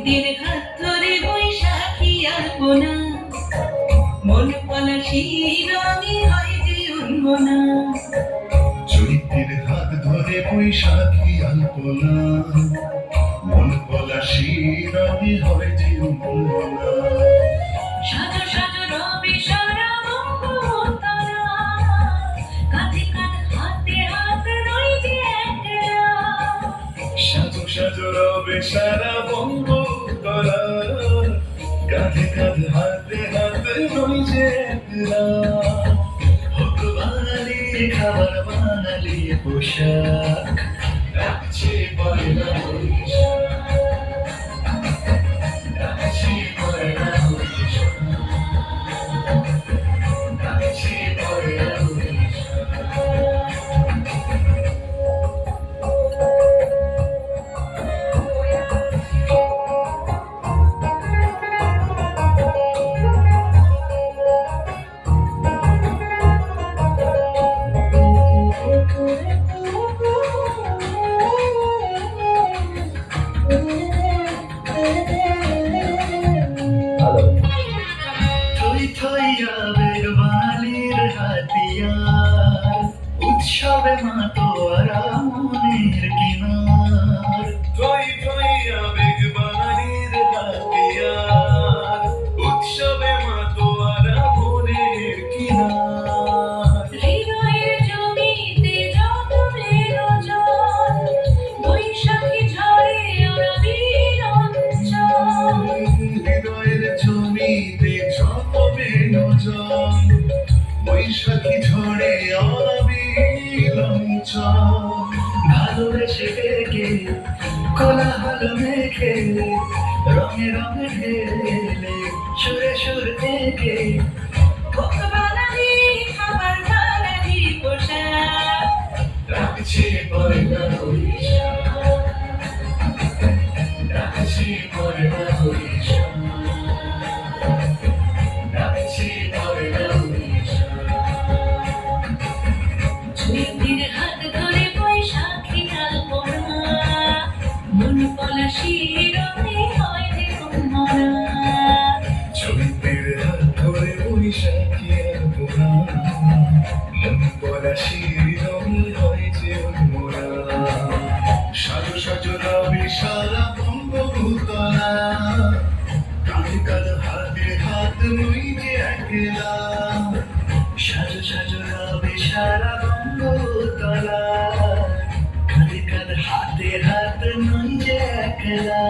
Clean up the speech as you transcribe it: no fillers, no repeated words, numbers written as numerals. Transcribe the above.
চৈত্রের হাত ধরে বৈশাখী আলপনা, মন পলাশি রঙে হয় যে অঙ্গনা। চৈত্রের হাত ধরে বৈশাখী আলপনা, মন পলাশি রঙে হয় যে অঙ্গনা। সাজো সাজো রবি সারা বঙ্গোত্তরা, কাঁধে কাঁধ হাতে হাত রই যে একলা। সাজো সাজো রবে সারা বঙ্গোত্তরা, কাঁধে কাঁধ হাতে হাতে রই যে একলা। হোক বাঙালি খাবার বাঙালি পোশাক, রাখছে পয়লা বৈশাখ, রাখছে পয়লা বৈশাখ, রাখছে পয়লা বৈশাখ। থই থই আবেগ বাঙালির হাতিয়ার, উৎসবে মাতোয়ারা মনের কিনার। থই থই আবেগ বাঙালির হাতিয়ার, উৎসবে মাতোয়ারা মনের কিনার। হৃদয়ের জমিতে যত মেলো জল, বৈশাখী ঝড়ে ওড়াবি রঞ্জন। হৃদয়ের জমিতে যত বেলো জল, বৈশাখী ঝড়ে অবিল অঞ্চল। ভালোবেসে ডেকে কোলাহল মেখে, রঙে রঙে ঢেলে সুরে সুর থেকে। হোক বাঙালি খাবার বাঙালি পোশাক, রাখছে পয়লা বৈশাখ, রাখছে পয়লা বৈশাখ, রাখছে পয়লা বৈশাখ। চৈত্রের হাত ধরে বৈশাখী আলপনা, মন পলাশি রঙে হয় যে অঙ্গনা। চৈত্রের হাত ধরে বৈশাখী আলপনা, মন পলাশি রঙে হয় যে অঙ্গনা। সাজো সাজো রবি সারা বঙ্গভূতলা, কাঁধে কাঁধ হাতে হাত নই যে একলা। সাজো সাজো রবি সারা বঙ্গভূতলা, কাঁধে কাঁধ হাতে হাত নই যে একলা।